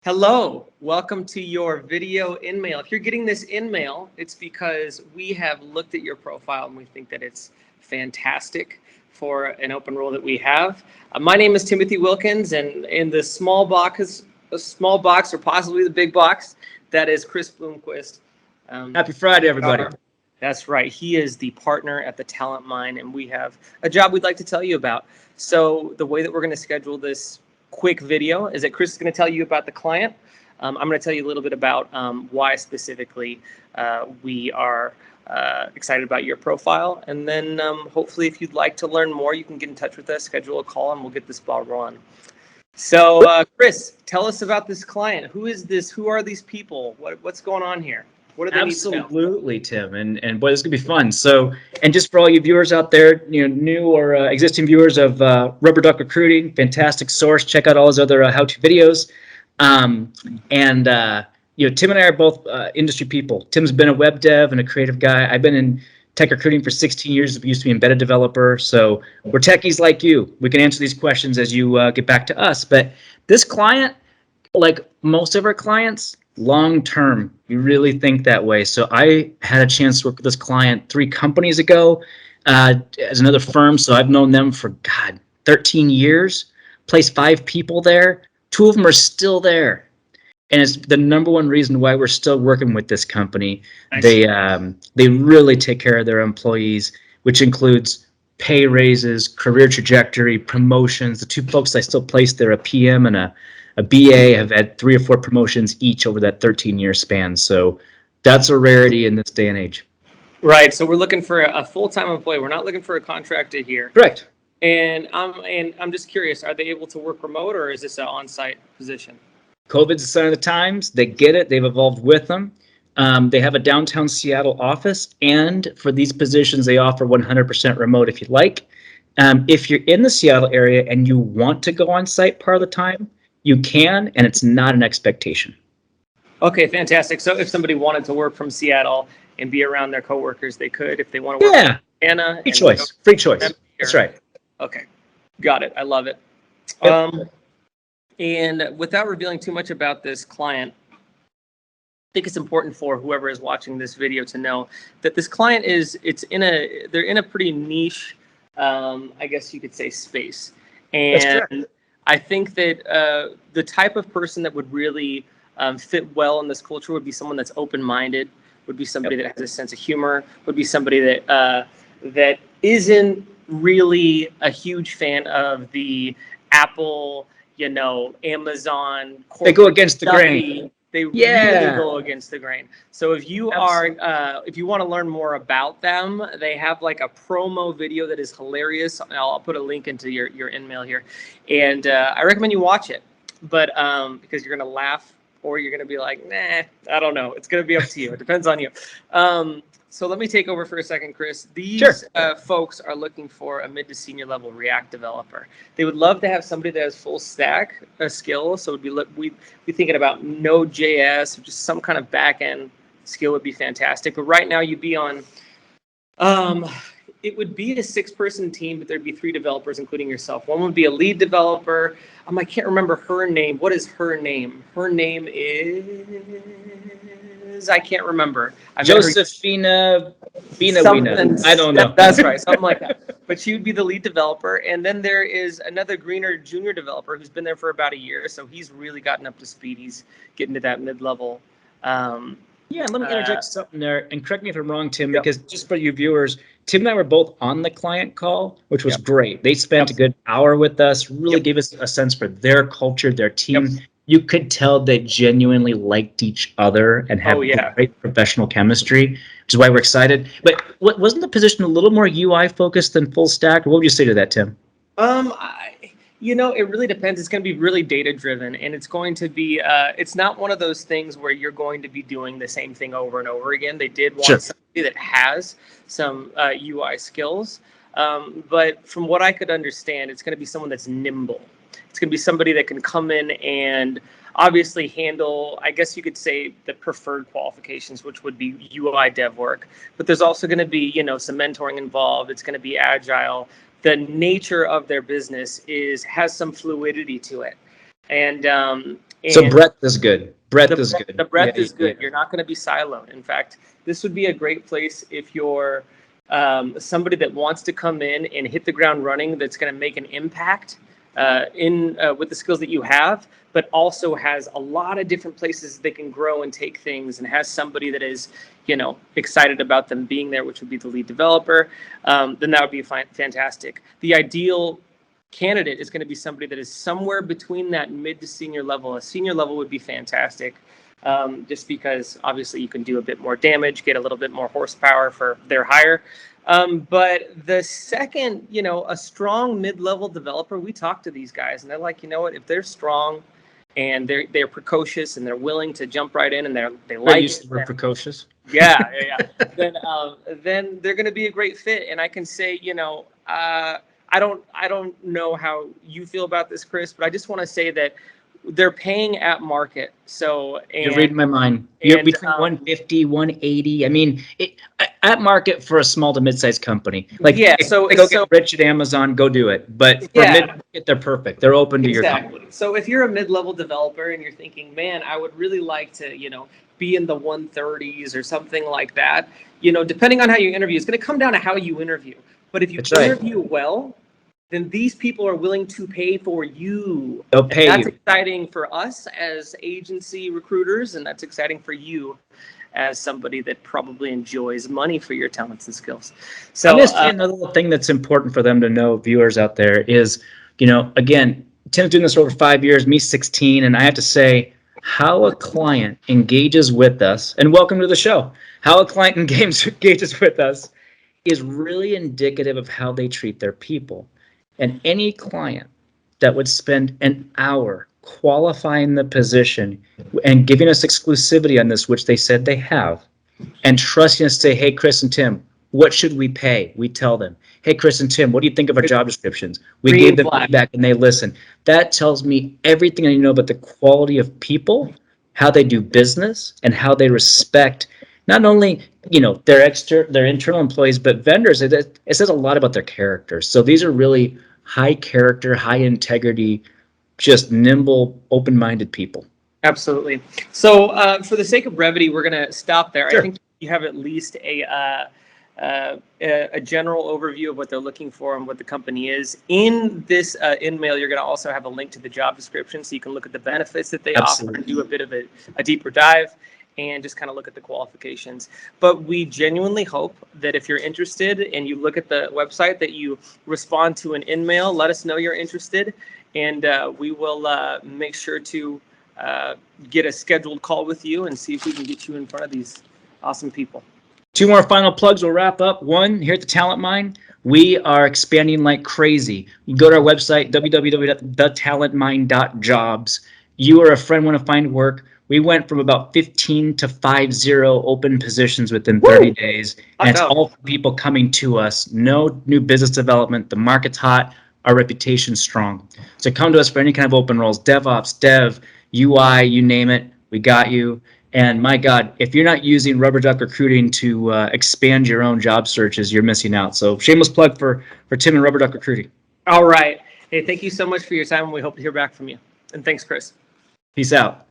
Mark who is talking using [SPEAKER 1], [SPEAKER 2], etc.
[SPEAKER 1] Hello, welcome to your video in-mail. If you're getting this in-mail, it's because we have looked at your profile and we think that it's fantastic for an open role that we have. My name is Timothy Wilkins, and in the small box or possibly the big box, that is Chris Bloomquist.
[SPEAKER 2] Happy Friday, everybody.
[SPEAKER 1] That's right. He is the partner at the Talent Mine, and we have a job we'd like to tell you about. So the way that we're going to schedule this quick video is that Chris is going to tell you about the client. I'm going to tell you a little bit about why specifically we are excited about your profile. And then hopefully if you'd like to learn more, you can get in touch with us, schedule a call, and we'll get this ball rolling. So Chris, tell us about this client. Who is this? Who are these people? What's going on here? What do they need to know?
[SPEAKER 2] Absolutely, Tim, and boy, this is gonna be fun. So, and just for all you viewers out there, new or existing viewers of RubberDuck Recruiting, fantastic source. Check out all his other how-to videos. Tim and I are both industry people. Tim's been a web dev and a creative guy. I've been in tech recruiting for 16 years. I used to be an embedded developer. So we're techies like you. We can answer these questions as you get back to us. But this client, like most of our clients, long term, we really think that way. So I had a chance to work with this client 3 companies ago as another firm. So I've known them for 13 years. Placed 5 people there. 2 of them are still there, and it's the number one reason why we're still working with this company. Nice. They really take care of their employees, which includes pay raises, career trajectory, promotions. The 2 folks I still place there, a PM and a BA, have had 3 or 4 promotions each over that 13-year span. So that's a rarity in this day and age.
[SPEAKER 1] Right. So we're looking for a full-time employee. We're not looking for a contractor here.
[SPEAKER 2] Correct.
[SPEAKER 1] And I'm just curious, are they able to work remote, or is this an on-site position?
[SPEAKER 2] COVID's a sign of the times. They get it. They've evolved with them. They have a downtown Seattle office, and for these positions, they offer 100% remote if you'd like. If you're in the Seattle area and you want to go on site part of the time, you can, and it's not an expectation.
[SPEAKER 1] Okay, fantastic. So if somebody wanted to work from Seattle and be around their coworkers, they could. If they want to work from Anna.
[SPEAKER 2] Free choice. Free choice. That's right.
[SPEAKER 1] Okay, got it. I love it.
[SPEAKER 2] Yep.
[SPEAKER 1] And without revealing too much about this client, I think it's important for whoever is watching this video to know that this client they're in a pretty niche, I guess you could say, space. And I think that the type of person that would really fit well in this culture would be someone that's open-minded, would be somebody that has a sense of humor, would be somebody that isn't really a huge fan of the Apple, Amazon.
[SPEAKER 2] They go against the grain.
[SPEAKER 1] They really go against the grain. So if you if you want to learn more about them, they have like a promo video that is hilarious. I'll put a link into your in-mail here, and I recommend you watch it. But because you're gonna laugh, or you're gonna be like, nah, I don't know. It's gonna be up to you. It depends on you. So let me take over for a second, Chris. These folks are looking for a mid to senior level React developer. They would love to have somebody that has full stack skills. So we'd be thinking about Node.js, or just some kind of back end skill would be fantastic. But right now you'd be on, it would be a 6-person team, but there'd be 3 developers, including yourself. One would be a lead developer. I can't remember her name. What is her name? Her name is, I can't remember.
[SPEAKER 2] Josephina Bina. I don't know.
[SPEAKER 1] That's right, something like that. But she would be the lead developer. And then there is another greener junior developer who's been there for about a year. So he's really gotten up to speed. He's getting to that mid-level.
[SPEAKER 2] Yeah, let me interject something there, and correct me if I'm wrong, Tim, because just for you viewers, Tim and I were both on the client call, which was great. They spent a good hour with us, really gave us a sense for their culture, their team. You could tell they genuinely liked each other and had great professional chemistry, which is why we're excited. But wasn't the position a little more UI focused than full stack? Or what would you say to that, Tim?
[SPEAKER 1] It really depends. It's going to be really data driven, and it's going to be, it's not one of those things where you're going to be doing the same thing over and over again. They did want somebody that has some UI skills, but from what I could understand, it's going to be someone that's nimble. It's going to be somebody that can come in and obviously handle, I guess you could say, the preferred qualifications, which would be UI dev work. But there's also going to be, some mentoring involved. It's going to be agile. The nature of their business has some fluidity to it.
[SPEAKER 2] So breadth is good. Breadth is good.
[SPEAKER 1] The breadth
[SPEAKER 2] Yeah,
[SPEAKER 1] is good.
[SPEAKER 2] yeah.
[SPEAKER 1] You're not going to be siloed. In fact, this would be a great place if you're somebody that wants to come in and hit the ground running, that's going to make an impact with the skills that you have, but also has a lot of different places they can grow and take things, and has somebody that is, excited about them being there, which would be the lead developer. Then that would be fantastic. The ideal candidate is going to be somebody that is somewhere between that mid to senior level. A senior level would be fantastic, just because obviously you can do a bit more damage, get a little bit more horsepower for their hire. But the second, a strong mid-level developer, we talk to these guys and they're like, if they're strong and they're precocious and they're willing to jump right in and they like it,
[SPEAKER 2] we're precocious.
[SPEAKER 1] yeah. Then they're going to be a great fit. And I can say, I don't know how you feel about this, Chris, but I just want to say that they're paying at market. So
[SPEAKER 2] You're reading my mind. You're between 150, 180. I mean, at market for a small to mid-sized company. Like,
[SPEAKER 1] yeah,
[SPEAKER 2] go get rich at Amazon, go do it. But for mid-market, they're perfect. They're open to your company.
[SPEAKER 1] So if you're a mid-level developer and you're thinking, man, I would really like to, be in the 130s or something like that, depending on how you interview, it's going to come down to how you interview. But if you interview well, then these people are willing to pay for you.
[SPEAKER 2] They'll pay you. That's
[SPEAKER 1] exciting for us as agency recruiters, and that's exciting for you as somebody that probably enjoys money for your talents and skills. So
[SPEAKER 2] another thing that's important for them to know, viewers out there, is, again, Tim's doing this for over 5 years, me 16, and I have to say, how a client engages with us, and welcome to the show, how a client engages with us is really indicative of how they treat their people. And any client that would spend an hour qualifying the position and giving us exclusivity on this, which they said they have, and trusting us to say, hey, Chris and Tim, what should we pay? We tell them, hey, Chris and Tim, what do you think of our job descriptions? We gave them feedback and they listen. That tells me everything I need to know about the quality of people, how they do business, and how they respect not only their internal employees, but vendors. It says a lot about their character. So these are really high character, high integrity, just nimble, open-minded people.
[SPEAKER 1] Absolutely. So for the sake of brevity, we're going to stop there.
[SPEAKER 2] Sure.
[SPEAKER 1] I think you have at least a general overview of what they're looking for and what the company is. In this in-mail, you're going to also have a link to the job description, so you can look at the benefits that they offer and do a bit of a deeper dive and just kind of look at the qualifications. But we genuinely hope that if you're interested and you look at the website, that you respond to an in-mail, let us know you're interested, and we will make sure to get a scheduled call with you and see if we can get you in front of these awesome people.
[SPEAKER 2] 2 more final plugs, we'll wrap up. 1, here at the Talent Mine, we are expanding like crazy. You go to our website, www.thetalentmine.jobs. You or a friend want to find work. We went from about 15 to 50 open positions within 30 days. And it's all for people coming to us. No new business development. The market's hot. Our reputation's strong. So come to us for any kind of open roles, DevOps, Dev, UI, you name it. We got you. And my God, if you're not using RubberDuck Recruiting to expand your own job searches, you're missing out. So shameless plug for Tim and RubberDuck Recruiting.
[SPEAKER 1] All right. Hey, thank you so much for your time, and we hope to hear back from you. And thanks, Chris.
[SPEAKER 2] Peace out.